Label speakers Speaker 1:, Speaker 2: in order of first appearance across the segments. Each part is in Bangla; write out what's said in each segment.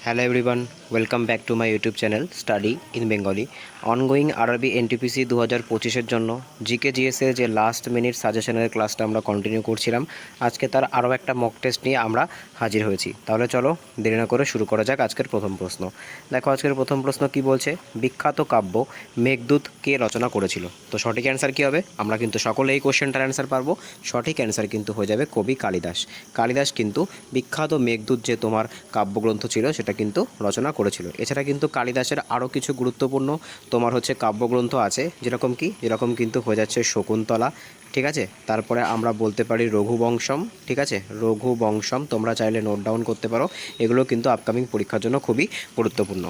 Speaker 1: Hello everyone, welcome back to my YouTube channel Study in Bengali. Ongoing RRB NTPC 2025 জন্য জিকে জিএস এর যে লাস্ট মিনিট সাজেশনের ক্লাসটা আমরা কন্টিনিউ করছিলাম। আজকে তার আরও একটা মক টেস্ট নিয়ে আমরা হাজির হয়েছি। তাহলে চলো দেরি না করে শুরু করা যাক আজকের প্রথম প্রশ্ন। দেখো আজকের প্রথম প্রশ্ন কি বলছে, বিখ্যাত কাব্য মেঘদূত কে রচনা করেছিল? তো সঠিক অ্যান্সার কী হবে? আমরা কিন্তু সকলে এই কোশ্চেনটার অ্যান্সার পারবো। সঠিক অ্যান্সার কিন্তু হয়ে যাবে কবি কালিদাস। কালিদাস কিন্তু বিখ্যাত মেঘদূত যে তোমার কাব্যগ্রন্থ ছিল সেটা কিন্তু রচনা করেছিল। এছাড়া কিন্তু কালিদাসের আরও কিছু গুরুত্বপূর্ণ তোমার হচ্ছে কাব্যগ্রন্থ আছে, যেরকম কিন্তু হয়ে যাচ্ছে শকুন্তলা, ঠিক আছে। তারপরে আমরা বলতে পারি রঘুবংশম, ঠিক আছে, রঘুবংশম তোমরা চাইলে নোট ডাউন করতে পারো। এগুলো কিন্তু আপকামিং পরীক্ষার জন্য খুবই গুরুত্বপূর্ণ।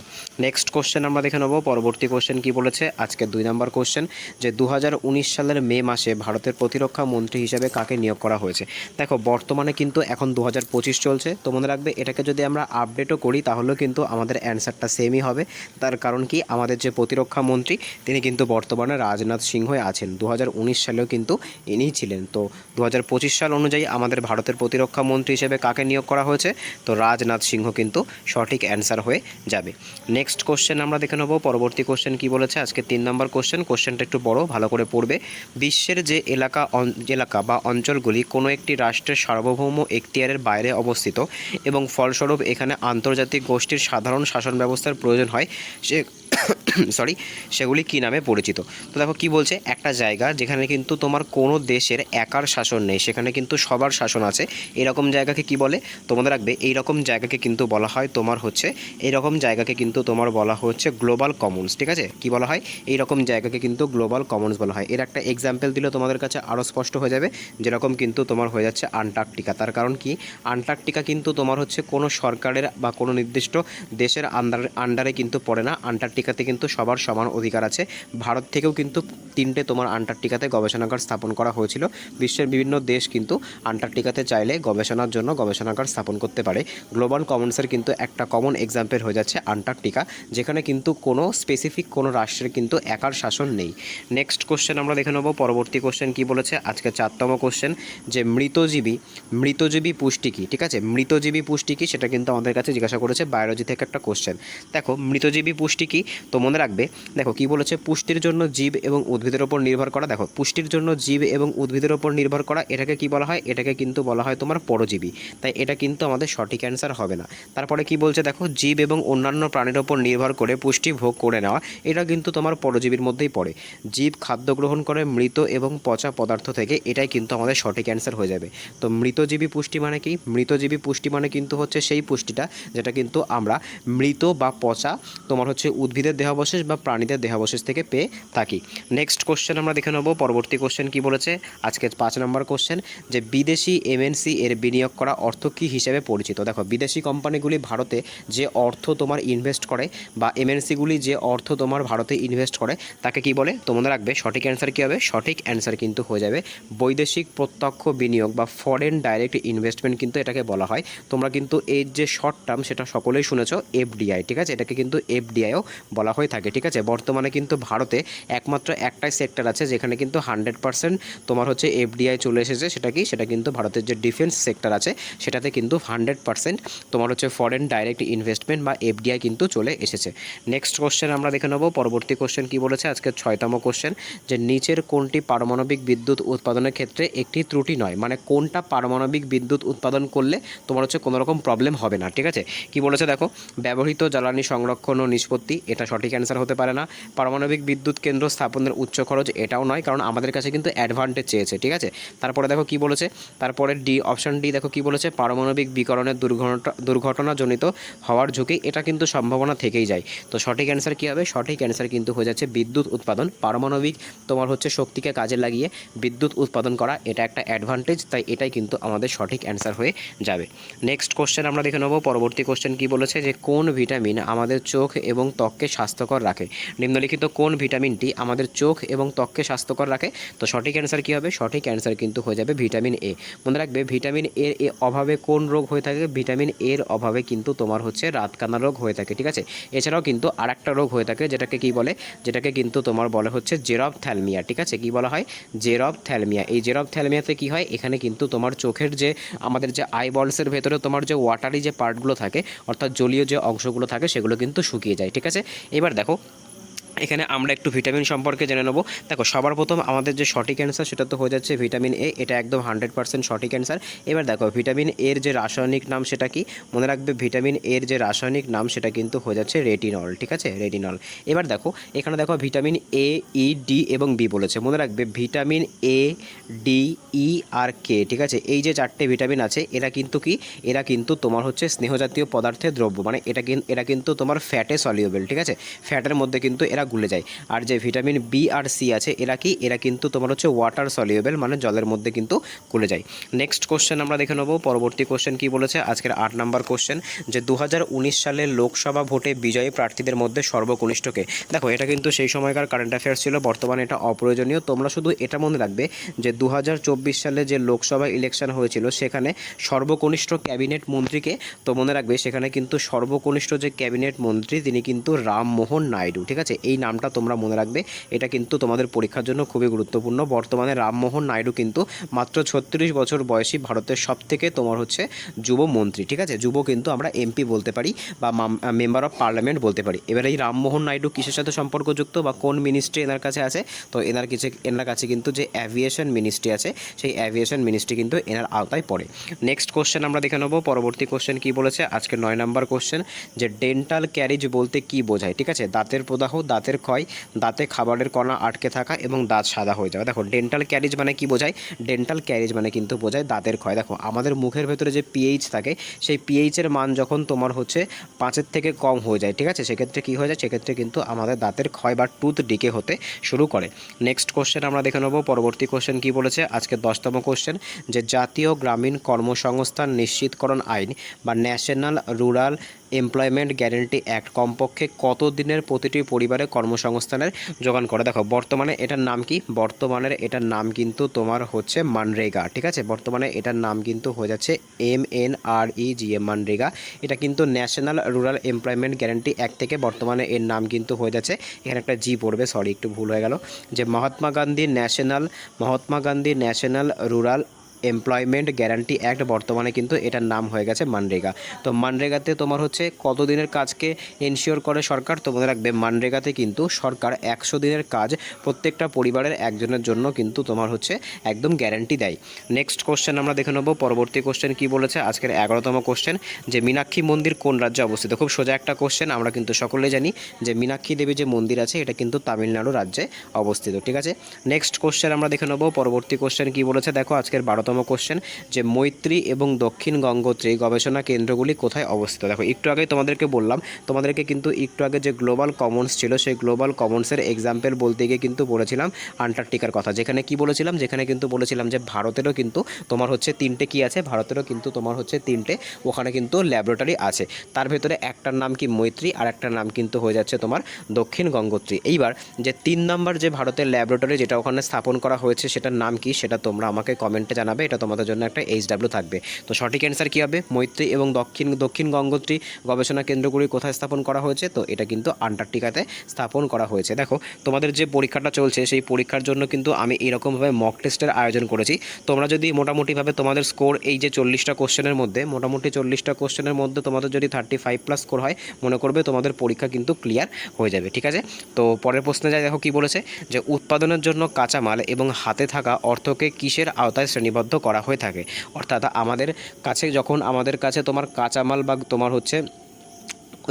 Speaker 1: নেক্সট কোশ্চেন আমরা দেখে নেব। পরবর্তী কোশ্চেন কি বলেছে, আজকে 2 নম্বর কোশ্চেন, যে 2019 সালের মে মাসে ভারতের প্রতিরক্ষা মন্ত্রী হিসেবে কাকে নিয়োগ করা হয়েছে? দেখো বর্তমানে কিন্তু এখন 2025 চলছে, তো মনে রাখবে এটাকে যদি আমরা আপডেটও করি তাহলেও কিন্তু আমাদের অ্যান্সারটা সেমই হবে। তার কারণ কি, আমাদের যে প্রতিরক্ষা মন্ত্রী তিনি কিন্তু বর্তমানে রাজনাথ সিংহই আছেন। 2019 সালেও কিন্তু ইনিই ছিলেন। তো 2025 সাল অনুযায়ী আমাদের ভারতের প্রতিরক্ষা মন্ত্রী হিসেবে কাকে নিয়োগ করা হয়েছে? তো রাজনাথ সিংহ কিন্তু সঠিক অ্যান্সার হয়ে যাবে। নেক্সট কোশ্চেন আমরা দেখে নেব। পরবর্তী কোশ্চেন কি বলেছে, আজকে 3 নম্বর কোশ্চেনটা একটু বড়, ভালো করে পড়বে। বিশ্বের যে এলাকা বা অঞ্চলগুলি কোনো একটি রাষ্ট্রের সার্বভৌম এখতিয়ারের বাইরে অবস্থিত এবং ফলস্বরূপ এখানে আন্তর্জাতিক গোষ্ঠীর সাধারণ শাসন ব্যবস্থার প্রয়োজন হয়, সেগুলি কী নামে পরিচিত? তো দেখো কি বলছে, একটা জায়গা যেখানে কিন্তু তোমার কোনো দেশের একার শাসন নেই, সেখানে কিন্তু সবার শাসন আছে, এরকম জায়গাকে কি বলে? তোমাদের রাখবে এইরকম জায়গাকে কিন্তু বলা হয় তোমার হচ্ছে বলা হচ্ছে গ্লোবাল কমন্স, ঠিক আছে। কি বলা হয়? এইরকম জায়গাকে কিন্তু গ্লোবাল কমন্স বলা হয়। এর একটা এক্সাম্পল দিলে তোমাদের কাছে আরও স্পষ্ট হয়ে যাবে। যেরকম কিন্তু তোমার হয়ে যাচ্ছে আন্টার্কটিকা। তার কারণ কি, আন্টার্কটিকা কিন্তু তোমার হচ্ছে কোনো সরকারের বা কোনো নির্দিষ্ট দেশের আন্ডারে কিন্তু পড়ে না। আন্টার্কটিকাতে কিন্তু সবার সমান অধিকার আছে। ভারত থেকেও কিন্তু 3টে তোমার আন্টার্কটিকাতে গবেষণাগার স্থাপন করা হয়েছিল। বিশ্বের বিভিন্ন দেশ কিন্তু আন্টার্কটিকাতে চাইলে গবেষণার জন্য গবেষণাগার স্থাপন করতে পারে। গ্লোবাল কমন্সের কিন্তু একটা কমন এক্সাম্পল হয়ে যাচ্ছে আন্টার্কটিকা, যেখানে কিন্তু কোনো স্পেসিফিক কোনো রাষ্ট্রের কিন্তু একার শাসন নেই। নেক্সট কোশ্চেন আমরা দেখে নেব। পরবর্তী কোশ্চেন কি বলেছে, আজকে 4তম কোশ্চেন, যে মৃতজীবী পুষ্টি কী? ঠিক আছে, মৃতজীবী পুষ্টি কী সেটা কিন্তু আমাদের কাছে জিজ্ঞাসা করেছে, বায়োলজি থেকে একটা কোশ্চেন। দেখো মৃতজীবী পুষ্টি কী, তো মনে রাখবে। দেখো কি বলেছে, পুষ্টির জন্য জীব এবং উদ্ভিদের ওপর নির্ভর করা। দেখো পুষ্টির জন্য জীব এবং উদ্ভিদের ওপর নির্ভর করা, এটাকে কি বলা হয়? এটাকে কিন্তু বলা হয় তোমার পরজীবী। তাই এটা কিন্তু আমাদের সঠিক অ্যান্সার হবে না। তারপরে কি বলছে, দেখো জীব এবং অন্যান্য প্রাণীর ওপর নির্ভর করে পুষ্টি ভোগ করে নেওয়া, এটা কিন্তু তোমার পরজীবীর মধ্যেই পড়ে। জীব খাদ্য গ্রহণ করে মৃত এবং পচা পদার্থ থেকে, এটাই কিন্তু আমাদের সঠিক অ্যান্সার হয়ে যাবে। তো মৃতজীবী পুষ্টি মানে কি? মৃতজীবী পুষ্টি মানে কিন্তু হচ্ছে সেই পুষ্টিটা যেটা কিন্তু আমরা মৃত বা পচা তোমার হচ্ছে উদ্ভিদের দেহাবশেষ বা প্রাণীদের দেহাবশেষ থেকে পেয়ে থাকি। নেক্সট কোশ্চেন আমরা দেখে নেব। পরবর্তী কোশ্চেন কি বলেছে, আজকে 5 নম্বর কোশ্চেন, যে বিদেশি এমএনসি এর বিনিয়োগ করা অর্থ কী হিসেবে পরিচিত? দেখো বিদেশি কোম্পানিগুলি ভারতে যে অর্থ তোমার ইনভেস্ট করে বা এমএনসিগুলি যে অর্থ তোমার ভারতে ইনভেস্ট করে তাকে কি বলে? তো মনে রাখবে সঠিক অ্যান্সার কী হবে? সঠিক অ্যান্সার কিন্তু হয়ে যাবে বৈদেশিক প্রত্যক্ষ বিনিয়োগ বা ফরেন ডাইরেক্ট ইনভেস্টমেন্ট কিন্তু এটাকে বলা হয়। তোমরা কিন্তু এর যে শর্ট টার্ম সেটা সকলেই শুনেছো, এফডিআই, ঠিক আছে। এটাকে কিন্তু এফডিআইও বলা হয়ে থাকে, ঠিক আছে। বর্তমানে কিন্তু ভারতে একমাত্র একটাই সেক্টর আছে যেখানে কিন্তু 100% তোমার হচ্ছে এফডিআই চলে এসেছে। সেটা কিন্তু ভারতের যে ডিফেন্স সেক্টর আছে সেটাতে কিন্তু 100% তোমার হচ্ছে ফরেন ডাইরেক্ট ইনভেস্টমেন্ট বা এফডিআই কিন্তু চলে এসেছে। নেক্সট কোশ্চেন আমরা দেখে নেব। পরবর্তী কোশ্চেন কি বলেছে, আজকে 6তম কোশ্চেন, যে নিচের কোনটি পারমাণবিক বিদ্যুৎ উৎপাদনের ক্ষেত্রে একটি ত্রুটি নয়? মানে কোনটা পারমাণবিক বিদ্যুৎ উৎপাদন করলে তোমার হচ্ছে কোনো রকম প্রবলেম হবে না, ঠিক আছে। কি বলেছে দেখো, ব্যবহৃত জ্বালানি সংরক্ষণ ও নিষ্পত্তি, এটা সঠিক অ্যান্সার হতে পারে না। পারমাণবিক বিদ্যুৎ কেন্দ্র স্থাপনের উচ্চ খরচ, এটাও নয়, কারণ আমাদের কাছে কিন্তু অ্যাডভান্টেজ চেয়েছে, ঠিক আছে। তারপরে দেখো কি বলেছে, তারপরে অপশান ডি দেখো কি বলেছে, পারমাণবিক বিকরণের দুর্ঘটনাজনিত হওয়ার ঝুঁকি, এটা কিন্তু সম্ভাবনা থেকেই যায়। তো সঠিক অ্যান্সার কী হবে? সঠিক অ্যান্সার কিন্তু হয়ে যাচ্ছে বিদ্যুৎ উৎপাদন। পারমাণবিক তোমার হচ্ছে শক্তিকে কাজে লাগিয়ে বিদ্যুৎ উৎপাদন করা, এটা একটা অ্যাডভান্টেজ, তাই এটাই কিন্তু আমাদের সঠিক অ্যান্সার হয়ে যাবে। নেক্সট কোশ্চেন আমরা দেখে নেব। পরবর্তী কোশ্চেন কি বলেছে, যে কোন ভিটামিন আমাদের চোখ এবং ত্বককে স্বাস্থ্যকর রাখে? নিম্নলিখিত কোন ভিটামিনটি আমাদের চোখ এবং ত্বককে স্বাস্থ্যকর রাখে? তো সঠিক অ্যান্সার কী হবে? সঠিক অ্যান্সার কিন্তু হয়ে যাবে ভিটামিন এ। মনে রাখবে ভিটামিন এর অভাবে কোন রোগ হয়ে থাকে? ভিটামিন এর অভাবে কিন্তু তোমার হচ্ছে রাতকানা রোগ হয়ে থাকে, ঠিক আছে? এছাড়াও কিন্তু আরেকটা রোগ হয়ে থাকে যেটাকে কি বলে? যেটাকে কিন্তু তোমার বলা হচ্ছে জেরপ্থ্যালমিয়া, ঠিক আছে? কি বলা হয়? জেরপ্থ্যালমিয়া। এই জেরপ্থ্যালমিয়াতে কি হয়? এখানে কিন্তু তোমার চোখের যে আমাদের যে আইবলসের ভেতরে তোমার যে ওয়াটারি যে পার্টগুলো থাকে, অর্থাৎ জলীয় যে অংশগুলো থাকে, সেগুলো কিন্তু শুকিয়ে যায়, ঠিক আছে? এবার দেখো এখানে আমরা একটু ভিটামিন সম্পর্কে জেনে নেব। দেখো সবার প্রথম আমাদের যে সঠিক অ্যান্সার সেটা তো হয়ে যাচ্ছে ভিটামিন এ, এটা একদম 100% সঠিক অ্যান্সার। এবার দেখো ভিটামিন এর যে রাসায়নিক নাম সেটা কি? মনে রাখবে ভিটামিন এর যে রাসায়নিক নাম সেটা কিন্তু হয়ে যাচ্ছে রেটিনল, ঠিক আছে? রেটিনল। এবার দেখো এখানে দেখো ভিটামিন এ, ই, ডি এবং বি বলেছে। মনে রাখবে ভিটামিন এ, ডি, ই আর কে, ঠিক আছে? এই যে চারটে ভিটামিন আছে এরা কিন্তু কি? এরা কিন্তু তোমার হচ্ছে স্নেহজাতীয় পদার্থের দ্রব্য, মানে এরা কিন্তু তোমার ফ্যাটে সলিউবেল, ঠিক আছে? ফ্যাটের মধ্যে কিন্তু এরা গুলে যায়। আর যে ভিটামিন বি আর সি আছে এরা কি? এরা কিন্তু তোমার হচ্ছে ওয়াটার সলিউবেল, মানে জলের মধ্যে কিন্তু গুলে যায়। নেক্সট কোশ্চেন আমরা দেখে নেব। পরবর্তী কোশ্চেন কি বলেছে? আজকের 8 নম্বর কোশ্চেন, যে 2019 সালের লোকসভা ভোটে বিজয়ী প্রার্থীদের মধ্যে সর্বকনিষ্ঠকে? দেখো এটা কিন্তু সেই সময়কার কারেন্ট অ্যাফেয়ার্স ছিল, বর্তমানে এটা অপ্রয়োজনীয়। তোমরা শুধু এটা মনে রাখবে যে 2024 সালে যে লোকসভা ইলেকশন হয়েছিল সেখানে সর্বকনিষ্ঠ ক্যাবিনেট মন্ত্রীকে? তো মনে রাখবে সেখানে কিন্তু সর্বকনিষ্ঠ যে ক্যাবিনেট মন্ত্রী তিনি কিন্তু রামমোহন নাইডু, ঠিক আছে? এই নামটা তোমরা মনে রাখবে, এটা কিন্তু তোমাদের পরীক্ষার জন্য খুবই গুরুত্বপূর্ণ। বর্তমানে রামমোহন নাইডু কিন্তু মাত্র 36 বছর বয়সী ভারতের সবথেকে তোমার হচ্ছে যুব মন্ত্রী, ঠিক আছে? যুব কিন্তু আমরা এমপি বলতে পারি বা মেম্বার অফ পার্লামেন্ট বলতে পারি। এবার এই রামমোহন নাইডু কিসের সাথে সম্পর্কযুক্ত বা কোন মিনিস্ট্রি এনার কাছে আছে? তো এনার কাছে কিন্তু যে অ্যাভিয়েশন মিনিস্ট্রি আছে সেই অ্যাভিয়েশন মিনিস্ট্রি কিন্তু এনার আওতায় পড়ে। নেক্সট কোশ্চেন আমরা দেখে নেব। পরবর্তী কোশ্চেন কি বলেছে? আজকে 9 নম্বর কোশ্চেন, যে ডেন্টাল ক্যারিজ বলতে কি বোঝায়? ঠিক আছে, দাঁতের প্রদাহ, দাঁতের ক্ষয়, দাঁতে খাবারের কণা আটকে থাকা এবং দাঁত সাদা হয়ে যাওয়া। দেখো ডেন্টাল ক্যারিজ মানে কি বোঝায়? ডেন্টাল ক্যারিজ মানে কিন্তু বোঝায় দাঁতের ক্ষয়। দেখো আমাদের মুখের ভেতরে যে পিএইচ থাকে সেই পিএইচের মান যখন তোমার হচ্ছে 5-এর থেকে কম হয়ে যায়, ঠিক আছে, সেক্ষেত্রে কী হয়ে যায়? সেক্ষেত্রে কিন্তু আমাদের দাঁতের ক্ষয় বা টুথ ডিকে হতে শুরু করে। নেক্সট কোশ্চেন আমরা দেখে নেব। পরবর্তী কোশ্চেন কি বলেছে? আজকে 10তম কোশ্চেন, যে জাতীয় গ্রামীণ কর্মসংস্থান নিশ্চিতকরণ আইন বা national rural employment guarantee act কমপক্ষে কত দিনের প্রতিটি পরিবারে কর্মসংস্থানের যোগান করে? দেখো বর্তমানে এটার নাম কি? বর্তমানের এটার নাম কিন্তু তোমার হচ্ছে মানরেগা, ঠিক আছে? বর্তমানে এটার নাম কিন্তু হয়ে যাচ্ছে MNREGA, মানরেগা। এটা কিন্তু national rural employment guarantee act থেকে বর্তমানে এর নাম কিন্তু হয়ে যাচ্ছে, এখানে একটা জি পড়বে, সরি একটু ভুল হয়ে গেল, যে Mahatma Gandhi national rural employment guarantee act, বর্তমানে কিন্তু এটার নাম হয়ে গেছে মানরেগা। তো মানরেগাতে তোমার হচ্ছে কত দিনের কাজকে এনশিওর করে সরকার? তো মনে রাখবে মানরেগাতে কিন্তু সরকার 100 দিনের কাজ প্রত্যেকটা পরিবারের একজনের জন্য কিন্তু তোমার হচ্ছে একদম গ্যারান্টি দেয়। নেক্সট কোশ্চেন আমরা দেখে নেব। পরবর্তী কোশ্চেন কি বলেছে? আজকের 11তম কোশ্চেন, যে মীনাক্ষী মন্দির কোন রাজ্যে অবস্থিত? খুব সোজা একটা কোশ্চেন, আমরা কিন্তু সকলেই জানি যে মীনাক্ষী দেবী যে মন্দির আছে এটা কিন্তু তামিলনাড়ু রাজ্যে অবস্থিত, ঠিক আছে? নেক্সট কোশ্চেন আমরা দেখে নেব। পরবর্তী কোশ্চেন কি বলেছে? দেখো আজকের 12তম কোশ্চেন, যে মৈত্রী এবং দক্ষিণ গঙ্গোত্রী গবেষণা কেন্দ্রগুলি কোথায় অবস্থিত? দেখো একটু আগে তোমাদেরকে বললাম, তোমাদেরকে কিন্তু একটু আগে যে গ্লোবাল কমন্স ছিল সেই গ্লোবাল কমন্সের এক্সাম্পল বলতে গিয়ে কিন্তু বলেছিলাম আন্টার্কটিকার কথা, যেখানে কি বলেছিলাম? যেখানে কিন্তু বলেছিলাম যে ভারতেরও কিন্তু তোমার হচ্ছে 3টে কি আছে? ভারতেরও কিন্তু তোমার হচ্ছে 3টে ওখানে কিন্তু ল্যাবরেটরি আছে। তার ভেতরে একটার নাম কি? মৈত্রী, আর একটার নাম কিন্তু হয়ে যাচ্ছে তোমার দক্ষিণ গঙ্গোত্রী। এইবার যে 3 নম্বর যে ভারতের ল্যাবরেটরি যেটা ওখানে স্থাপন করা হয়েছে সেটার নাম কি? সেটা তোমরা আমাকে কমেন্টে জানাবে, এটা তোমাদের জন্য একটা HW থাকবে। তো সঠিক অ্যান্সার কী হবে? মৈত্রী এবং দক্ষিণ গঙ্গোত্রী গবেষণা কেন্দ্রগুলি কোথায় স্থাপন করা হয়েছে? তো এটা কিন্তু আন্টার্কটিকাতে স্থাপন করা হয়েছে। দেখো তোমাদের যে পরীক্ষাটা চলছে সেই পরীক্ষার জন্য কিন্তু আমি এরকমভাবে মক টেস্টের আয়োজন করেছি। তোমরা যদি মোটামুটিভাবে তোমাদের স্কোর এই যে 40টা কোশ্চেনের মধ্যে, মোটামুটি 40টা কোশ্চেনের মধ্যে তোমাদের যদি 35+ স্কোর হয়, মনে করবে তোমাদের পরীক্ষা কিন্তু ক্লিয়ার হয়ে যাবে, ঠিক আছে? তো পরের প্রশ্নে যাই, দেখো কি বলেছে? যে উৎপাদনের জন্য কাঁচামাল এবং হাতে থাকা অর্থকে কিসের আওতায় শ্রেণীবদ্ধ করা হয়ে থাকে? অর্থাৎ আমাদের কাছে তোমার কাঁচামাল বা তোমার হচ্ছে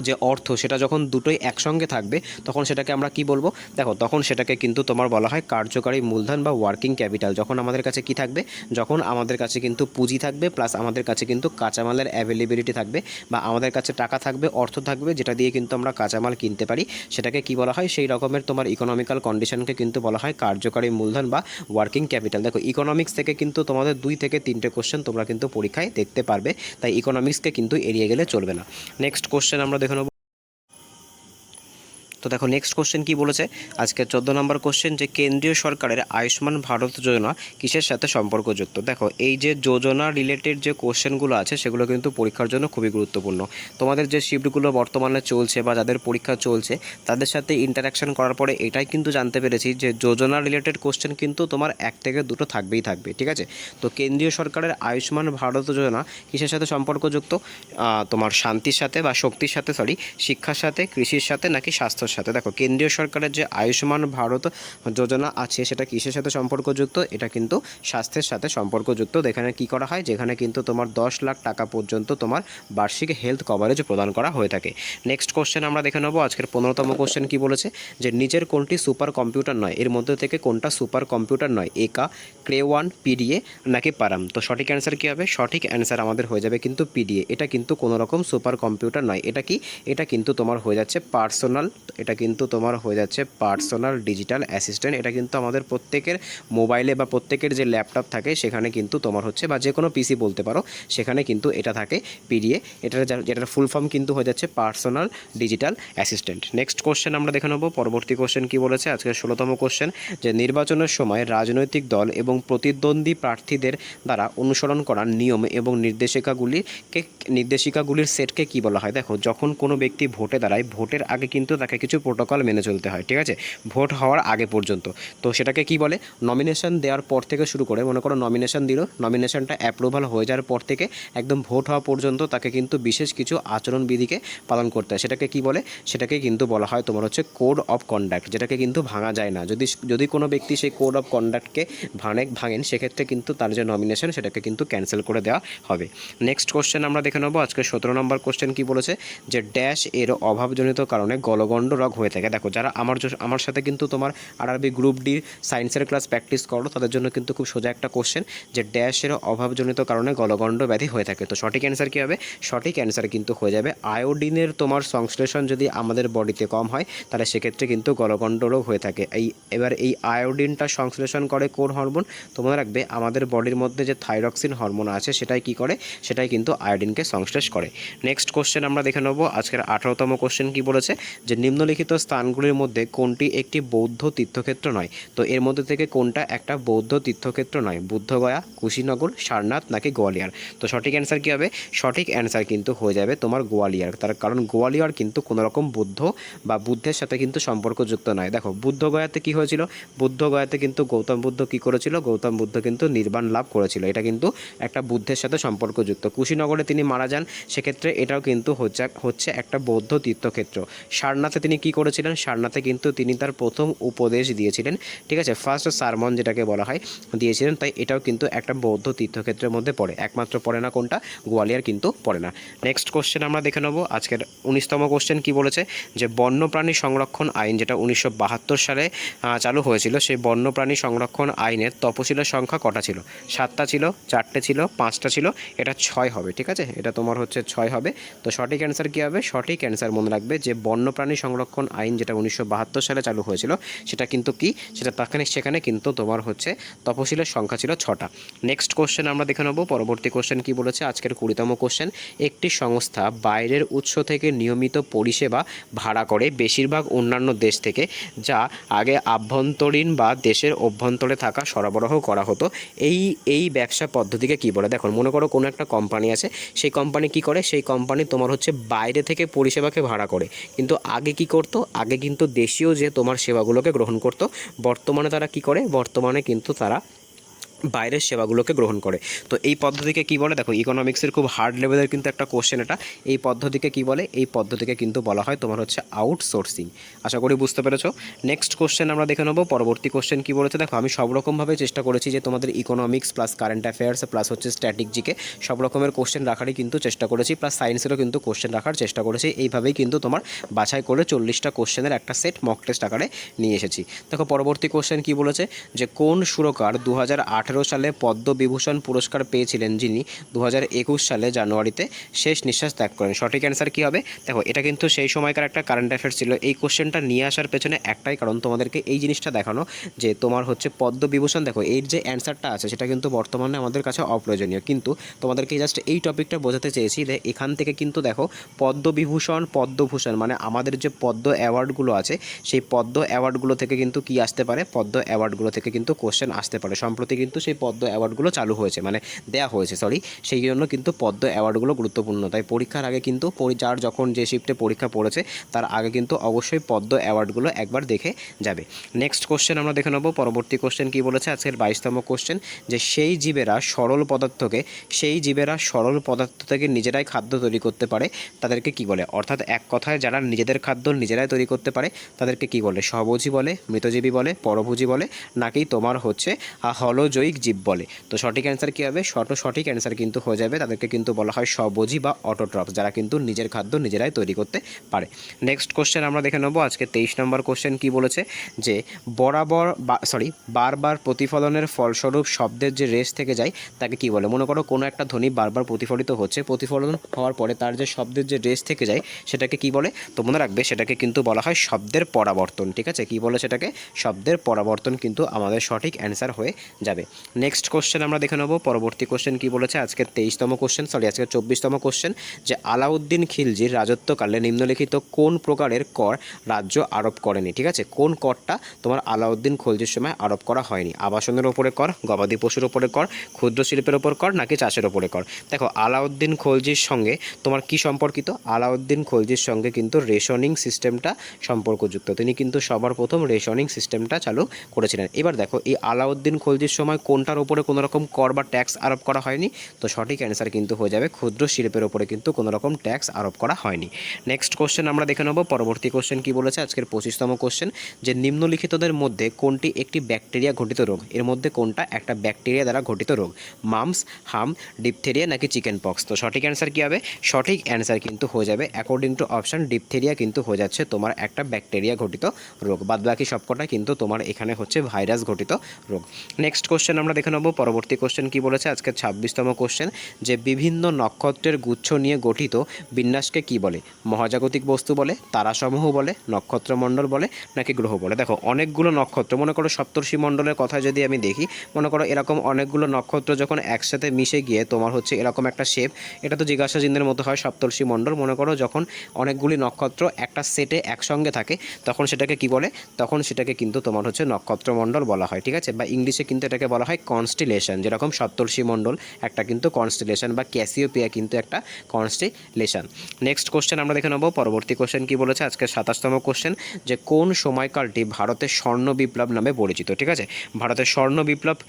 Speaker 1: যে অর্থ সেটা যখন দুটোই একসঙ্গে থাকবে তখন সেটাকে আমরা কি বলবো? দেখো তখন সেটাকে কিন্তু তোমার বলা হয় কার্যকারী মূলধন বা ওয়ার্কিং ক্যাপিটাল। যখন আমাদের কাছে কি থাকবে? যখন আমাদের কাছে কিন্তু পুঁজি থাকবে প্লাস আমাদের কাছে কিন্তু কাঁচামালের অ্যাভেলেবিলিটি থাকবে বা আমাদের কাছে টাকা থাকবে, অর্থ থাকবে, যেটা দিয়ে কিন্তু আমরা কাঁচামাল কিনতে পারি, সেটাকে কি বলা হয়? সেই রকমের তোমার ইকোনমিক্যাল কন্ডিশনকে কিন্তু বলা হয় কার্যকারী মূলধন বা ওয়ার্কিং ক্যাপিটাল। দেখো ইকোনমিক্স থেকে কিন্তু তোমাদের 2 থেকে 3টে কোশ্চেন তোমরা কিন্তু পরীক্ষায় দেখতে পারবে, তাই ইকোনমিক্সকে কিন্তু এড়িয়ে গেলে চলবে না। নেক্সট কোশ্চেন আমরা দেখে নেব। তো দেখো নেক্সট কোশ্চেন কি বলেছে, আজকে 14 নম্বর কোশ্চেন, যে কেন্দ্রীয় সরকারের আয়ুষ্মান ভারত যোজনা কিসের সাথে সম্পর্কযুক্ত। দেখো এই যে যোজনা রিলেটেড যে কোশ্চেনগুলো আছে সেগুলো কিন্তু পরীক্ষার জন্য খুবই গুরুত্বপূর্ণ। তোমাদের যে শিফটগুলো বর্তমানে চলছে বা যাদের পরীক্ষা চলছে তাদের সাথে ইন্টারাকশন করার পরে এটাই কিন্তু জানতে পেরেছি যে যোজনা রিলেটেড কোশ্চেন কিন্তু তোমার 1 থেকে 2 থাকবেই থাকবে, ঠিক আছে। তো কেন্দ্রীয় সরকারের আয়ুষ্মান ভারত যোজনা কিসের সাথে সম্পর্কযুক্ত, তোমার শান্তির সাথে বা শক্তির সাথে, শিক্ষার সাথে, কৃষির সাথে, নাকি স্বাস্থ্যের সাথে। দেখো কেন্দ্রীয় সরকারের যে আয়ুষ্মান ভারত যোজনা আছে সেটা কিসের সাথে সম্পর্কযুক্ত, এটা কিন্তু স্বাস্থ্যের সাথে সম্পর্কযুক্ত। এখানে কি করা হয়, যেখানে কিন্তু তোমার 10 লাখ টাকা পর্যন্ত তোমার বার্ষিক হেলথ কভারেজ প্রদান করা হয়ে থাকে। নেক্সট কোশ্চেন আমরা দেখে নেবো, আজকের 15তম কোশ্চেন কি বলেছে, যে নিচের কোনটি সুপার কম্পিউটার নয়, এর মধ্যে থেকে কোনটা সুপার কম্পিউটার নয়, একা, ক্রেওয়ান, পিডিএ নাকি পারাম। তো সঠিক অ্যান্সার কী হবে, সঠিক অ্যান্সার আমাদের হয়ে যাবে কিন্তু পিডিএ। এটা কিন্তু কোনো রকম সুপার কম্পিউটার নয়, এটা কি, এটা কিন্তু তোমার হয়ে যাচ্ছে পার্সোনাল, এটা কিন্তু তোমার হয়ে যাচ্ছে পার্সোনাল ডিজিটাল অ্যাসিস্ট্যান্ট। এটা কিন্তু আমাদের প্রত্যেকের মোবাইলে বা প্রত্যেকের যে ল্যাপটপ থাকে সেখানে কিন্তু তোমার হচ্ছে, বা যে কোনো পিসি বলতে পারো, সেখানে কিন্তু এটা থাকে পিডিএ। যেটার ফুল ফর্ম কিন্তু হয়ে যাচ্ছে personal digital assistant. Next question আমরা দেখে নেবো, পরবর্তী কোশ্চেন কি বলেছে, আজকে 16তম কোশ্চেন, যে নির্বাচনের সময় রাজনৈতিক দল এবং প্রতিদ্বন্দ্বী প্রার্থীদের দ্বারা অনুসরণ করা নিয়ম এবং নির্দেশিকাগুলির সেটকে কি বলা হয়। দেখো যখন কোনো ব্যক্তি ভোটে দাঁড়ায়, ভোটের আগে কিন্তু তাকে কিছু প্রোটোকল মেনে চলতে হয়, ঠিক আছে, ভোট হওয়ার আগে পর্যন্ত। তো সেটাকে কি বলে, নমিনেশন দেওয়ার পর থেকে শুরু করে, মনে করো নমিনেশন দিল, নমিনেশনটা অ্যাপ্রুভাল হয়ে যাওয়ার পর থেকে একদম ভোট হওয়া পর্যন্ত তাকে কিন্তু বিশেষ কিছু আচরণবিধিকে পালন করতে হয়। সেটাকে কি বলে, সেটাকে কিন্তু বলা হয় তোমার হচ্ছে কোড অফ কন্ডাক্ট, যেটাকে কিন্তু ভাঙা যায় না। যদি কোনো ব্যক্তি সেই কোড অফ কন্ডাক্টকে ভাঙেন সেক্ষেত্রে কিন্তু তার যে নমিনেশন সেটাকে কিন্তু ক্যান্সেল করে দেওয়া হবে। নেক্সট কোশ্চেন আমরা দেখে নেবো, আজকে 17 নম্বর কোশ্চেন কি বলেছে, যে ড্যাশ এর অভাবজনিত কারণে গলগণ্ড রোগ হয়ে থাকে। দেখো যারা আমার সাথে কিন্তু তোমার আরআরবি গ্রুপ ডি সায়েন্সের ক্লাস প্র্যাকটিস করো তাদের জন্য কিন্তু খুব সোজা একটা কোশ্চেন, যে ড্যাশের অভাবজনিত কারণে গলগণ্ড ব্যাধি হয়ে থাকে। তো সঠিক অ্যান্সার কী হবে, সঠিক অ্যান্সার কিন্তু হয়ে যাবে আয়োডিনের তোমার সংশ্লেষণ যদি আমাদের বডিতে কম হয় তাহলে সেক্ষেত্রে কিন্তু গলগণ্ড রোগ হয়ে থাকে। এবার এই আয়োডিনটা সংশ্লেষণ করে কোন হরমোন, তোমরা রাখবে আমাদের বডির মধ্যে যে থাইরক্সিন হরমোন আছে সেটাই কি করে, সেটাই কিন্তু আয়োডিনকে সংশ্লেষ করে। নেক্সট কোশ্চেন আমরা দেখে নেব, আজকের 18তম কোশ্চেন কি বলেছে, যে নিম্নলিখিত স্থানগুলির মধ্যে কোনটি একটি বৌদ্ধ তীর্থক্ষেত্র নয়। তো এর মধ্যে থেকে কোনটা একটা বৌদ্ধ তীর্থক্ষেত্র নয়, বুদ্ধগয়া, কুশীনগর, সারনাথ নাকি গোয়ালিয়র। তো সঠিক অ্যান্সার কী হবে, সঠিক অ্যান্সার কিন্তু হয়ে যাবে তোমার গোয়ালিয়র। তার কারণ গোয়ালিয়র কিন্তু কোনো রকম বুদ্ধ বা বুদ্ধের সাথে কিন্তু সম্পর্কযুক্ত নয়। দেখো বুদ্ধগয়াতে কি হয়েছিল, বুদ্ধগয়াতে কিন্তু গৌতম বুদ্ধ কি করেছিল, গৌতম বুদ্ধ কিন্তু নির্বাণ লাভ করেছিল, এটা কিন্তু একটা বুদ্ধের সাথে সম্পর্কযুক্ত। কুশীনগরে তিনি মারা যান, সেক্ষেত্রে এটাও কিন্তু হচ্ছে একটা বৌদ্ধ তীর্থক্ষেত্র। সারনাথে তিনি কি করেছিলেন, সারনাথে কিন্তু তিনি তার প্রথম উপদেশ দিয়েছিলেন, ঠিক আছে, ফার্স্ট সারমন যেটাকে বলা হয় দিয়েছিলেন, তাই এটাও কিন্তু একটা বৌদ্ধ তীর্থক্ষেত্রের মধ্যে পড়ে। একমাত্র পড়ে না কোনটা, গোয়ালিয়র কিন্তু পড়ে না। নেক্সট কোশ্চেন আমরা দেখে নেব, আজকের 19তম কোশ্চেন কি বলেছে, যে বন্যপ্রাণী সংরক্ষণ আইন যেটা 1972 সালে চালু হয়েছিল, সেই বন্যপ্রাণী সংরক্ষণ আইনের তপশিলের সংখ্যা কটা ছিল, 7টা ছিল, 4টে ছিল, 5টা ছিল, এটা 6 হবে, ঠিক আছে, এটা তোমার হচ্ছে 6 হবে। তো সঠিক অ্যান্সার কী হবে, সঠিক অ্যান্সার মনে রাখবে যে বন্যপ্রাণী সংরক্ষণ আইন যেটা 1972 সালে চালু হয়েছিল সেটা কিন্তু কি, সেখানে কিন্তু তোমার হচ্ছে তপশিলের সংখ্যা ছিল 6টা। নেক্সট কোশ্চেন আমরা দেখে নেব, পরবর্তী কোশ্চেন কি বলেছে, আজকের 20তম কোশ্চেন, একটি সংস্থা বাইরের উৎস থেকে নিয়মিত পরিষেবা ভাড়া করে বেশিরভাগ অন্যান্য দেশ থেকে, যা আগে আভ্যন্তরীণ বা দেশের অভ্যন্তরে থাকা সরবরাহ করা হতো। এই ব্যবসা পদ্ধতিকে কি বলে। দেখো মনে করো কোনো একটা কোম্পানি আছে, সেই কোম্পানি কি করে, সেই কোম্পানি তোমার হচ্ছে বাইরে থেকে পরিষেবাকে ভাড়া করে, কিন্তু আগে কি করতো, আগে কিন্তু দেশীয় যে তোমার সেবাগুলোকে গ্রহণ করতো। বর্তমানে তারা কি করে, বর্তমানে কিন্তু তারা বাইরের সেবাগুলোকে গ্রহণ করে। তো এই পদ্ধতিকে কি বলে, দেখো ইকোনমিক্সের খুব হার্ড লেভেলের কিন্তু একটা কোশ্চেন এটা, এই পদ্ধতিকে কি বলে, এই পদ্ধতিকে কিন্তু বলা হয় তোমার হচ্ছে আউটসোর্সিং। আশা করি বুঝতে পেরেছো। নেক্সট কোশ্চেন আমরা দেখে নেবো, পরবর্তী কোশ্চেন কি বলেছে। দেখো আমি সব রকমভাবে চেষ্টা করেছি যে তোমাদের economics plus current affairs plus হচ্ছে স্ট্যাটিক জিকে সব রকমের কোশ্চেন রাখারই কিন্তু চেষ্টা করেছি, প্লাস সায়েন্সেরও কিন্তু কোশ্চেন রাখার চেষ্টা করেছি। এইভাবেই কিন্তু তোমার বাছাই করে 40টা কোশ্চেনের একটা সেট মক টেস্ট আকারে নিয়ে এসেছি। দেখো পরবর্তী কোশ্চেন কি বলেছে, যে কোন সুরকার 2008 সালে পদ্মবিভূষণ পুরস্কার পেয়েছিলেন যিনি 2021 সালে জানুয়ারিতে শেষ নিঃশ্বাস ত্যাগ করেন? সঠিক অ্যান্সার কী হবে? দেখো এটা কিন্তু সেই সময়কার একটা কারেন্ট অ্যাফেয়ার্স ছিল। এই কোশ্চেনটা নিয়ে আসার পেছনে একটাই কারণ, তোমাদেরকে এই জিনিসটা দেখানো যে তোমার হচ্ছে পদ্মবিভূষণ, দেখো এর যে অ্যান্সারটা আছে সেটা কিন্তু বর্তমানে আমাদের কাছে অপ্রয়োজনীয়, কিন্তু তোমাদেরকে জাস্ট এই টপিকটা বোঝাতে চেয়েছি যে এখান থেকে কিন্তু দেখো পদ্মবিভূষণ পদ্মভূষণ মানে আমাদের যে পদ্ম অ্যাওয়ার্ডগুলো আছে সেই পদ্ম অ্যাওয়ার্ডগুলো থেকে কিন্তু কি আসতে পারে, পদ্ম অ্যাওয়ার্ডগুলো থেকে কিন্তু কোশ্চেন আসতে পারে। সম্প্রতি কিন্তু সেই পদ্ম অ্যাওয়ার্ডগুলো চালু হয়েছে, মানে দেওয়া হয়েছে সরি, সেই জন্য কিন্তু পদ্ম অ্যাওয়ার্ডগুলো গুরুত্বপূর্ণ। তাই পরীক্ষার আগে কিন্তু যার যখন যে শিফটে পরীক্ষা পড়েছে তার আগে কিন্তু অবশ্যই পদ্ম অ্যাওয়ার্ডগুলো একবার দেখে যাবে। নেক্সট কোশ্চেন আমরা দেখে নেব। পরবর্তী কোশ্চেন কি বলেছে, আজকের 22তম কোশ্চেন, যে সেই জীবেরা সরল পদার্থ থেকে নিজেরাই খাদ্য তৈরি করতে পারে তাদেরকে কি বলে? অর্থাৎ এক কথায় যারা নিজেদের খাদ্য নিজেরাই তৈরি করতে পারে তাদেরকে কি বলে? সহভোজী বলে, মৃতজীবী বলে, পরভোজী বলে, নাকি তোমার হচ্ছে হলজৈক জীব বলে? তো সঠিক অ্যান্সার কী হবে? সঠিক অ্যান্সার কিন্তু হয়ে যাবে তাদেরকে কিন্তু বলা হয় স্বভোজী বা অটোট্রফস, যারা কিন্তু নিজের খাদ্য নিজেরাই তৈরি করতে পারে। নেক্সট কোশ্চেন আমরা দেখে নেব। আজকে 23 নম্বর কোশ্চেন কি বলেছে, যে বারবার প্রতিফলনের ফলস্বরূপ শব্দের যে রেশ থেকে যায় তাকে কি বলে? মনে করো কোনো একটা ধ্বনি বারবার প্রতিফলিত হচ্ছে, প্রতিফলন হওয়ার পরে তার যে শব্দের যে রেশ থেকে যায় সেটাকে কি বলে? তো মনে রাখবে সেটাকে কিন্তু বলা হয় শব্দের পরাবর্তন। ঠিক আছে, কি বলে সেটাকে? শব্দের পরাবর্তন কিন্তু আমাদের সঠিক অ্যান্সার হয়ে যাবে। নেক্সট কোশ্চেন আমরা দেখে নেব। পরবর্তী কোশ্চেন কি বলেছে, আজকের 24তম কোশ্চেন, যে আলাউদ্দিন খিলজির রাজত্বকালে নিম্নলিখিত কোন প্রকারের কর রাজ্য আরোপ করেনি? ঠিক আছে, কোন করটা তোমার আলাউদ্দিন খলজির সময় আরোপ করা হয়নি? আবাসনের ওপরে কর, গবাদি পশুর ওপরে কর, ক্ষুদ্র শিল্পের ওপর কর, নাকি চাষের ওপরে কর? দেখো আলাউদ্দিন খলজির সঙ্গে তোমার কি সম্পর্কিত? আলাউদ্দিন খলজির সঙ্গে কিন্তু রেশনিং সিস্টেমটা সম্পর্কযুক্ত। তিনি কিন্তু সবার প্রথম রেশনিং সিস্টেমটা চালু করেছিলেন। এবার দেখো এই আলাউদ্দিন খলজির সময় কোনটার ওপরে কোনো রকম কর বা ট্যাক্স আরোপ করা হয়নি? তো সঠিক অ্যান্সার কিন্তু হয়ে যাবে ক্ষুদ্র শিল্পের ওপরে কিন্তু কোনো রকম ট্যাক্স আরোপ করা হয়নি। নেক্সট কোশ্চেন আমরা দেখে নেব। পরবর্তী কোশ্চেন কি বলেছে, আজকের 25তম কোশ্চেন, যে নিম্নলিখিতদের মধ্যে কোনটি একটি ব্যাকটেরিয়া ঘটিত রোগ? এর মধ্যে কোনটা একটা ব্যাকটেরিয়া দ্বারা ঘটিত রোগ? মাম্পস, হাম, ডিপথেরিয়া, নাকি চিকেন পক্স? তো সঠিক অ্যান্সার কী হবে? সঠিক অ্যান্সার কিন্তু হয়ে যাবে অ্যাকর্ডিং টু অপশান ডিপথেরিয়া কিন্তু হয়ে যাচ্ছে তোমার একটা ব্যাকটেরিয়া ঘটিত রোগ। বাদবাকি সবকটা কিন্তু তোমার এখানে হচ্ছে ভাইরাস ঘটিত রোগ। নেক্সট কোশ্চেন আমরা দেখে নেব। পরবর্তী কোশ্চেন কি বলেছে, আজকে 26তম কোশ্চেন, যে বিভিন্ন নক্ষত্রের গুচ্ছ নিয়ে গঠিত বিন্যাসকে কি বলে? মহাজাগতিক বস্তু বলে, তারাসমূহ বলে, নক্ষত্রমণ্ডল বলে, নাকি গ্রহ বলে? দেখো অনেকগুলো নক্ষত্র, মনে করো সপ্তর্ষি মণ্ডলের কথা যদি আমি দেখি, মনে করো এরকম অনেকগুলো নক্ষত্র যখন একসাথে মিশে গিয়ে তোমার হচ্ছে এরকম একটা শেপ, এটা তো জিজ্ঞাসা চিহ্নের মতো হয় সপ্তর্ষি মণ্ডল। মনে করো যখন অনেকগুলি নক্ষত্র একটা সেটে একসঙ্গে থাকে তখন সেটাকে কি বলে? তখন সেটাকে কিন্তু তোমার হচ্ছে নক্ষত্রমণ্ডল বলা হয়। ঠিক আছে, বা ইংলিশে কিন্তু এটাকে বলা হয় কনস্টিলেশন। যেরকম সপ্তর্ষি মণ্ডল একটা কিন্তু কনস্টিলেশন, বা ক্যাসিওপিয়া কিন্তু একটা কনস্টিলেশন। নেক্সট কোশ্চেন আমরা দেখে নেব। পরবর্তী কোশ্চেন কি বলেছে, আজকে 27তম কোশ্চেন, যে কোন সময়কালটি ভারতের স্বর্ণ বিপ্লব নামে পরিচিত? ঠিক আছে, ভারতের স্বর্ণ বিপ্লব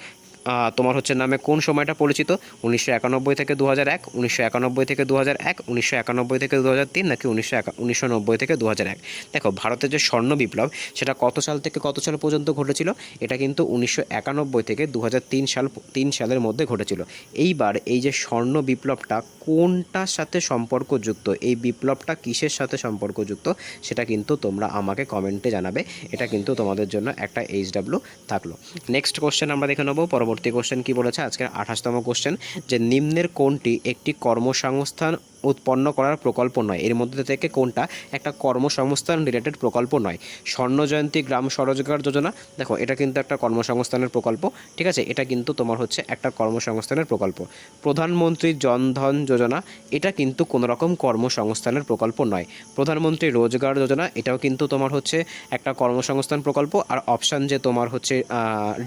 Speaker 1: তোমার হচ্ছে নামে কোন সময়টা পরিচিত? 1991 থেকে 2001, 1991 থেকে 2001, 1991 থেকে 2003, নাকি 1990 থেকে 2001? দেখো ভারতের যে স্বর্ণ বিপ্লব সেটা কত সাল থেকে কত সাল পর্যন্ত ঘটেছিল? এটা কিন্তু 1991 থেকে 2003 সালের মধ্যে ঘটেছিল। এইবার এই যে স্বর্ণ বিপ্লবটা কোনটার সাথে সম্পর্কযুক্ত, এই বিপ্লবটা কিসের সাথে সম্পর্কযুক্ত সেটা কিন্তু তোমরা আমাকে কমেন্টে জানাবে। এটা কিন্তু তোমাদের জন্য একটা HW থাকলো। নেক্সট কোশ্চেন আমরা দেখে নেব। পরবর্তী কোশ্চেন কি বলেছে, আজকের 28তম কোশ্চেন, যে নিম্নের কোনটি একটি কর্মসংস্থান উৎপন্ন করার প্রকল্প নয়? এর মধ্যে থেকে কোনটা একটা কর্মসংস্থান রিলেটেড প্রকল্প নয়? স্বর্ণ জয়ন্তী গ্রাম স্বরোজগার যোজনা, দেখো এটা কিন্তু একটা কর্মসংস্থানের প্রকল্প। ঠিক আছে, এটা কিন্তু তোমার হচ্ছে একটা কর্মসংস্থানের প্রকল্প। প্রধানমন্ত্রী জনধন যোজনা, এটা কিন্তু কোনো রকম কর্মসংস্থানের প্রকল্প নয়। প্রধানমন্ত্রী রোজগার যোজনা, এটাও কিন্তু তোমার হচ্ছে একটা কর্মসংস্থান প্রকল্প। আর অপশান যে তোমার হচ্ছে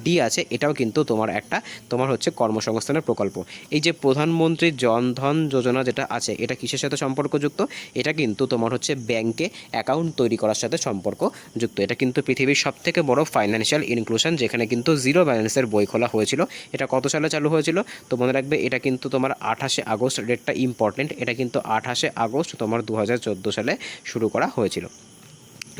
Speaker 1: ডি আছে, এটাও কিন্তু তোমার একটা তোমার হচ্ছে কর্মসংস্থানের প্রকল্প। এই যে প্রধানমন্ত্রী জনধন যোজনা যেটা আছে এটা কিসের সাথে সম্পর্কযুক্ত? এটা কিন্তু তোমার হচ্ছে ব্যাংকে অ্যাকাউন্ট তৈরি করার সাথে সম্পর্কযুক্ত। এটা কিন্তু পৃথিবীর সবথেকে বড় ফাইন্যান্সিয়াল ইনক্লুশন, যেখানে কিন্তু জিরো ব্যালেন্সের বই খোলা হয়েছিল। এটা কত সালে চালু হয়েছিল? তো মনে রাখবে এটা কিন্তু তোমার 28শে আগস্ট, ডেটটা ইম্পর্টেন্ট। এটা কিন্তু 28শে আগস্ট তোমার 2014 সালে শুরু করা হয়েছিল।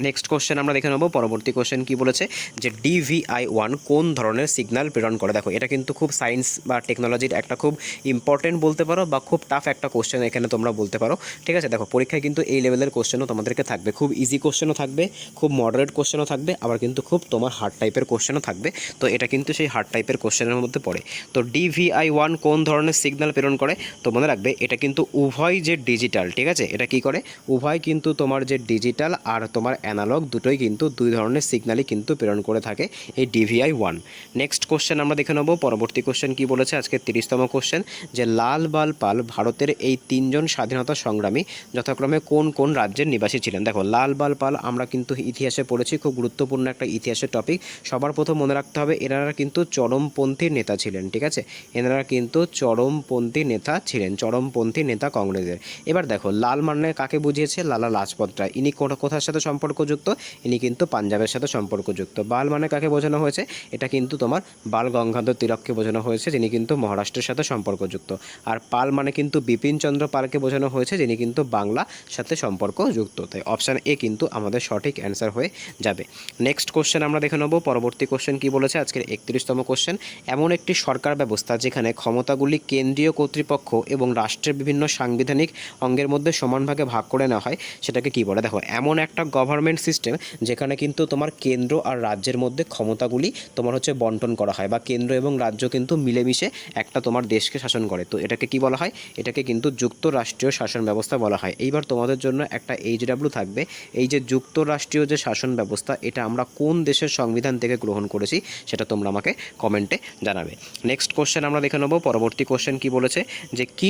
Speaker 1: নেক্সট কোশ্চেন আমরা দেখে নেব। পরবর্তী কোশ্চেন কি বলেছে যে DVI-1 কোন ধরনের সিগন্যাল প্রেরণ করে। দেখো এটা কিন্তু খুব সায়েন্স বা টেকনোলজির একটা খুব ইম্পর্টেন্ট বলতে পারো বা খুব টাফ একটা কোশ্চেন এখানে তোমরা বলতে পারো। ঠিক আছে, দেখো পরীক্ষায় কিন্তু এই লেভেলের কোশ্চেনও তোমাদেরকে থাকবে, খুব ইজি কোশ্চেনও থাকবে, খুব মডারেট কোশ্চেনও থাকবে, আবার কিন্তু খুব তোমার হার্ড টাইপের কোশ্চেনও থাকবে। তো এটা কিন্তু সেই হার্ড টাইপের কোশ্চেনের মধ্যে পড়ে। তো DVI-1 কোন ধরনের সিগন্যাল প্রেরণ করে, তো মনে রাখবে এটা কিন্তু উভয় যে ডিজিটাল, ঠিক আছে, এটা কি করে উভয় কিন্তু তোমার যে ডিজিটাল আর তোমার অ্যানালগ দুটোই কিন্তু দুই ধরনের সিগন্যালই কিন্তু প্রেরণ করে থাকে এই DVI-1। নেক্সট কোশ্চেন আমরা দেখে নেব। পরবর্তী কোশ্চেন কি বলেছে আজকে 30তম কোশ্চেন যে লাল বাল পাল ভারতের এই তিনজন স্বাধীনতা সংগ্রামী যথাক্রমে কোন কোন রাজ্যের নিবাসী ছিলেন। দেখো লাল বাল পাল আমরা কিন্তু ইতিহাসে পড়েছি, খুব গুরুত্বপূর্ণ একটা ইতিহাসের টপিক। সবার প্রথম মনে রাখতে হবে এনারা কিন্তু চরমপন্থী নেতা ছিলেন। ঠিক আছে, এনারা কিন্তু চরমপন্থী নেতা ছিলেন, চরমপন্থী নেতা কংগ্রেসের। এবার দেখো লাল মানে কাকে বুঝিয়েছে, লালা লাজপত রায়। ইনি কোথার সাথে সম্পর্কযুক্ত, ইনি কিন্তু পাঞ্জাবের সাথে সম্পর্কযুক্ত। বাল মানে কাকে বোঝানো হয়েছে, এটা কিন্তু তোমার বাল গঙ্গাধর তিলককে বোঝানো হয়েছে, যিনি কিন্তু মহারাষ্ট্রের সাথে সম্পর্কযুক্ত। আর পাল মানে কিন্তু বিপিন চন্দ্র পালকে বোঝানো হয়েছে, যিনি কিন্তু বাংলা সাথে সম্পর্কযুক্ত। তাই অপশান এ কিন্তু আমাদের সঠিক অ্যান্সার হয়ে যাবে। নেক্সট কোশ্চেন আমরা দেখে নেব। পরবর্তী কোশ্চেন কি বলেছে আজকের 31তম কোশ্চেন এমন একটি সরকার ব্যবস্থা যেখানে ক্ষমতাগুলি কেন্দ্রীয় কর্তৃপক্ষ এবং রাষ্ট্রের বিভিন্ন সাংবিধানিক অঙ্গের মধ্যে সমানভাগে ভাগ করে নেওয়া হয় সেটাকে কি বলে। দেখো এমন একটা গভর্নমেন্ট সিস্টেম যেখানে কিন্তু তোমার কেন্দ্র আর রাজ্যের মধ্যে ক্ষমতাগুলি তোমার হচ্ছে বন্টন করা হয়, বা কেন্দ্র এবং রাজ্য কিন্তু মিলেমিশে একটা তোমার দেশকে শাসন করে। তো এটাকে কি বলা হয়, এটাকে কিন্তু যুক্তরাষ্ট্রীয় শাসন ব্যবস্থা বলা হয়। এইবার তোমাদের জন্য একটা HW থাকবে, এই যে যুক্তরাষ্ট্রীয় যে শাসন ব্যবস্থা এটা আমরা কোন দেশের সংবিধান থেকে গ্রহণ করেছি সেটা তোমরা আমাকে কমেন্টে জানাবে। নেক্সট কোশ্চেন আমরা দেখে নেব। পরবর্তী কোশ্চেন কি বলেছে যে কি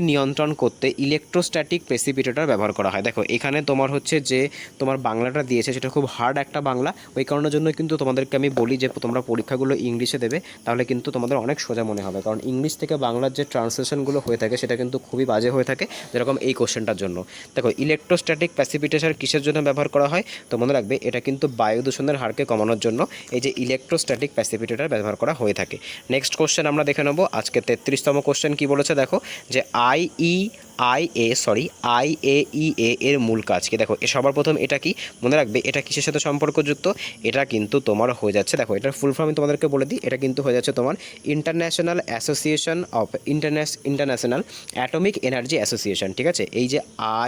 Speaker 1: নিয়ন্ত্রণ করতে ইলেকট্রোস্ট্যাটিক প্রেসিপিটেটর ব্যবহার করা হয়। দেখো এখানে তোমার হচ্ছে যে তোমার বাংলাটা দিয়েছে সেটা খুব হার্ড একটা বাংলা, ওই কারণের জন্য কিন্তু তোমাদেরকে আমি বলি যে তোমরা পরীক্ষাগুলো ইংলিশে দেবে, তাহলে কিন্তু তোমাদের অনেক সোজা মনে হবে। কারণ ইংলিশ থেকে বাংলার যে ট্রান্সলেশনগুলো হয়ে থাকে সেটা কিন্তু খুবই বাজে হয়ে থাকে, যেরকম এই কোশ্চেনটার জন্য। দেখো ইলেকট্রোস্ট্যাটিক প্রেসিপিটেটর কিসের জন্য ব্যবহার করা হয়, তো মনে রাখবে এটা কিন্তু বায়ু দূষণের হারকে কমানোর জন্য এই যে ইলেকট্রোস্ট্যাটিক প্রেসিপিটেটর ব্যবহার করা হয়ে থাকে। নেক্সট কোশ্চেন আমরা দেখে নেব। আজকে 33তম কোশ্চেন কি বলেছে দেখো যে IAEA এর মূল কাজ কি। দেখো সবার প্রথম এটা কি মনে রাখবে, এটা কিসের সাথে সম্পর্কযুক্ত, এটা কিন্তু তোমার হয়ে যাচ্ছে, দেখো এটার ফুল ফর্ম আমি তোমাদেরকে বলে দিই, এটা কিন্তু হয়ে যাচ্ছে তোমার international association of international atomic energy association. ঠিক আছে, এই যে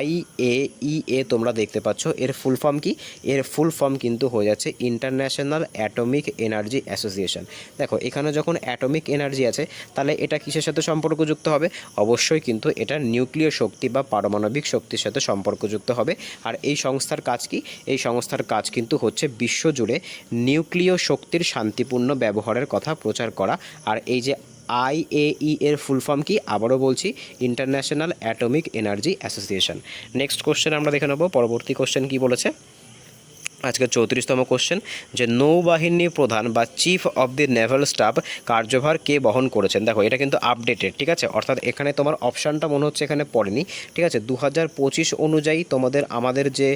Speaker 1: IAEA তোমরা দেখতে পাচ্ছ এর ফুল ফর্ম কি, এর ফুল ফর্ম কিন্তু হয়ে যাচ্ছে ইন্টারন্যাশনাল অ্যাটমিক এনার্জি অ্যাসোসিয়েশন। দেখো এখানে যখন অ্যাটমিক এনার্জি আছে তাহলে এটা কিসের সাথে সম্পর্কযুক্ত হবে, অবশ্যই কিন্তু এটা নিউক্লিয় শক্তি বা পারমাণবিক শক্তির সাথে সম্পর্কযুক্ত হবে। আর এই সংস্থার কাজ কি, এই সংস্থার কাজ কিন্তু হচ্ছে বিশ্বজুড়ে নিউক্লিয় শক্তির শান্তিপূর্ণ ব্যবহারের কথা প্রচার করা। আর এই যে IAEA এর ফুল ফর্ম কি, আবারও বলছি international atomic energy association. Next question আমরা দেখে নেব। পরবর্তী কোশ্চেন কি বলেছে আজকে 34তম কোশ্চেন যে নৌবাহিনী প্রধান বা chief of the naval staff কার্যভার কে বহন করেছেন। দেখো এটা কিন্তু আপডেটেড, ঠিক আছে, অর্থাৎ এখানে তোমার অপশানটা মনে হচ্ছে এখানে পড়েনি। ঠিক আছে, 2025 অনুযায়ী আমাদের যে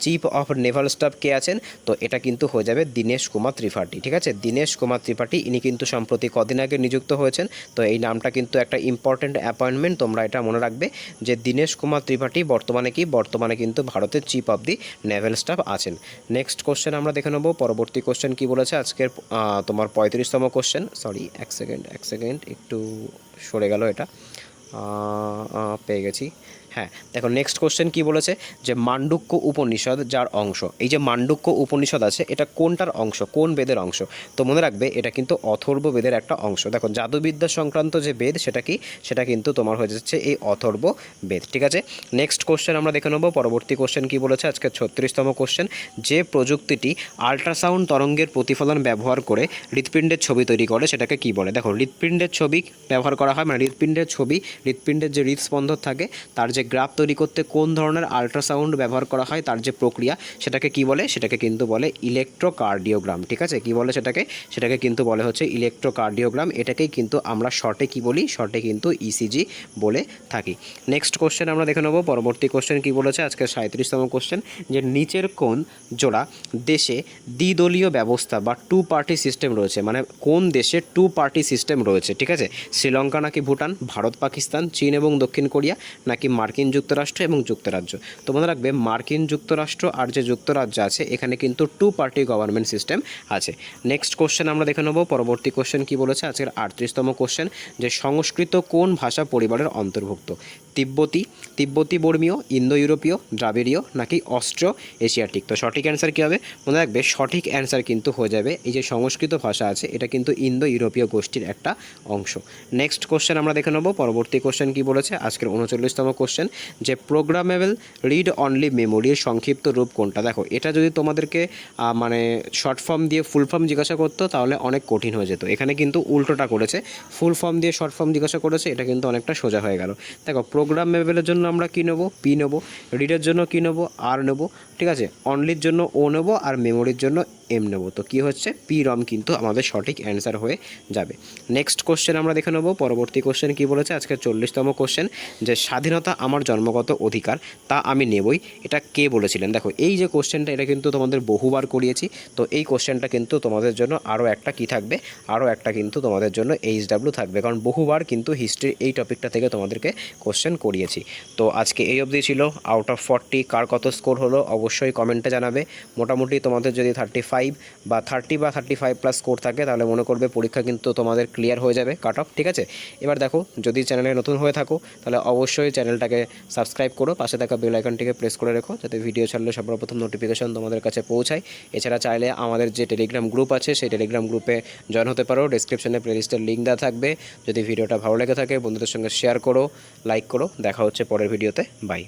Speaker 1: চিফ অফ নেভাল স্টাফ কে আছেন, তো এটা কিন্তু হয়ে যাবে দীনেশ কুমার ত্রিপাঠী। ঠিক আছে, দীনেশ কুমার ত্রিপাঠী ইনি কিন্তু সম্প্রতি কদিন আগে নিযুক্ত হয়েছেন। তো এই নামটা কিন্তু একটা ইম্পর্টেন্ট অ্যাপয়েন্টমেন্ট, তোমরা এটা মনে রাখবে যে দীনেশ কুমার ত্রিপাঠী বর্তমানে কিন্তু ভারতের chief of the naval staff আছেন। নেক্সট কোশ্চেন আমরা দেখে নেব। পরবর্তী কোশ্চেন কি বলেছে আজকের তোমার 35তম কোশ্চেন, সরি এক সেকেন্ড একটু সরে গেল, এটা পেয়ে গেছি। হ্যাঁ দেখো নেক্সট কোশ্চেন কি বলেছে যে মান্ডুক্য উপনিষদ যার অংশ, এই যে মান্ডুক্য উপনিষদ আছে এটা কোনটার অংশ, কোন বেদের অংশ, তো মনে রাখবে এটা কিন্তু অথর্ব বেদের একটা অংশ। দেখো জাদুবিদ্যা সংক্রান্ত যে বেদ সেটা কিন্তু তোমার হয়ে যাচ্ছে এই অথর্ব বেদ। ঠিক আছে, নেক্সট কোশ্চেন আমরা দেখে নেব। পরবর্তী কোশ্চেন কি বলেছে আজকে 36তম কোশ্চেন যে প্রযুক্তিটি আল্ট্রাসাউন্ড তরঙ্গের প্রতিফলন ব্যবহার করে হৃৎপিণ্ডের ছবি তৈরি করে সেটাকে কি বলে। দেখো হৃৎপিণ্ডের ছবি ব্যবহার করা হয়, মানে হৃৎপিণ্ডের যে হৃৎস্পন্দন থাকে তার যে গ্রাফ তৈরি করতে কোন ধরনের আল্ট্রাসাউন্ড ব্যবহার করা হয়, তার যে প্রক্রিয়া সেটাকে কি বলে, সেটাকে কিন্তু বলে ইলেকট্রোকার্ডিওগ্রাম। ঠিক আছে, কি বলে সেটাকে কিন্তু বলে হচ্ছে ইলেকট্রোকার্ডিওগ্রাম। এটাকেই কিন্তু আমরা শর্টে কি বলি, শর্টে কিন্তু ECG বলে থাকি। নেক্সট কোশ্চেন আমরা দেখে নেব। পরবর্তী কোশ্চেন কি বলেছে আজকে 37তম কোশ্চেন যে নিচের কোন জোড়া দেশে দ্বিদলীয় ব্যবস্থা বা 2 পার্টি সিস্টেম রয়েছে, মানে কোন দেশে 2 পার্টি সিস্টেম রয়েছে। ঠিক আছে, শ্রীলঙ্কা নাকি ভুটান, ভারত পাকিস্তান, চীন এবং দক্ষিণ কোরিয়া, নাকি মার্কিন মার্কিন যুক্তরাষ্ট্র এবং যুক্তরাজ্য। তো মনে রাখবে মার্কিন যুক্তরাষ্ট্র আর যে যুক্তরাজ্য আছে এখানে কিন্তু 2 পার্টি গভর্নমেন্ট সিস্টেম আছে। নেক্সট কোশ্চেন আমরা দেখে নেব। পরবর্তী কোশ্চেন কি বলেছে আজকের 38তম কোশ্চেন, যে সংস্কৃত কোন ভাষা পরিবারের অন্তর্ভুক্ত? তিব্বতী বর্মীয়, ইন্দো ইউরোপীয়, দ্রাবিড়ীয় নাকি অস্ট্রো এশিয়াটিক? তো সঠিক অ্যান্সার কী হবে? মনে রাখবে সঠিক অ্যান্সার কিন্তু হয়ে যাবে এই যে সংস্কৃত ভাষা আছে এটা কিন্তু ইন্দো ইউরোপীয় গোষ্ঠীর একটা অংশ। নেক্সট কোশ্চেন আমরা দেখে নেব। পরবর্তী কোশ্চেন কি বলেছে আজকের 39তম কোশ্চেন, যে প্রোগ্রামেবল রিড অনলি মেমোরির সংক্ষিপ্ত রূপ কোনটা? দেখো এটা যদি তোমাদেরকে মানে শর্ট ফর্ম দিয়ে ফুল ফর্ম জিজ্ঞাসা করতো তাহলে অনেক কঠিন হয়ে যেত। এখানে কিন্তু উল্টোটা করেছে, ফুল ফর্ম দিয়ে শর্ট ফর্ম জিজ্ঞাসা করেছে, এটা কিন্তু অনেকটা সোজা হয়ে গেল। দেখো প্রোগ্রামেবলের জন্য আমরা কী নেবো? পি নেবো। রিডের জন্য কী নেবো? আর নেবো। ঠিক আছে, অনলির জন্য ও নেবো, আর মেমোরির জন্য এম নেবো। তো কী হচ্ছে? পি রম কিন্তু আমাদের সঠিক অ্যান্সার হয়ে যাবে। নেক্সট কোশ্চেন আমরা দেখে নেবো। পরবর্তী কোশ্চেন কী বলেছে আজকে 40তম কোশ্চেন, যে স্বাধীনতা আমার জন্মগত অধিকার, তা আমি নেবই, এটা কে বলেছিলেন? দেখো এই যে কোশ্চেনটা এটা কিন্তু তোমাদের বহুবার করিয়েছি। তো এই কোশ্চেনটা কিন্তু তোমাদের জন্য আরও একটা কী থাকবে? আরও একটা কিন্তু তোমাদের জন্য HW থাকবে, কারণ বহুবার কিন্তু হিস্ট্রির এই টপিকটা থেকে তোমাদেরকে কোশ্চেন করিয়েছি। তো আজকে এই অবধি ছিল। আউট অফ 40 কার কত স্কোর হলো অবশ্যই কমেন্টে জানাবে। মোটামুটি তোমাদের যদি 35 বা 30 বা 35+ স্কোর থাকে তাহলে মনে করবে পরীক্ষা কিন্তু তোমাদের ক্লিয়ার হয়ে যাবে কাট অফ। ঠিক আছে, এবার দেখো যদি চ্যানেলে নতুন হয়ে থাকো তাহলে অবশ্যই চ্যানেলটাকে সাবস্ক্রাইব করো, পাশে থাকা বেল আইকনটিকে প্রেস করে রেখো যাতে ভিডিও ছাড়লে সবার প্রথম নোটিফিকেশন তোমাদের কাছে পৌঁছায়। এছাড়া চাইলে আমাদের যে টেলিগ্রাম গ্রুপ আছে সেই টেলিগ্রাম গ্রুপে জয়েন হতে পারো, ডিসক্রিপশনে প্লেলিস্টের লিঙ্ক দেওয়া থাকবে। যদি ভিডিওটা ভালো লেগে থাকে বন্ধুদের সঙ্গে শেয়ার করো, লাইক করো। দেখা হচ্ছে পরের ভিডিওতে, বাই।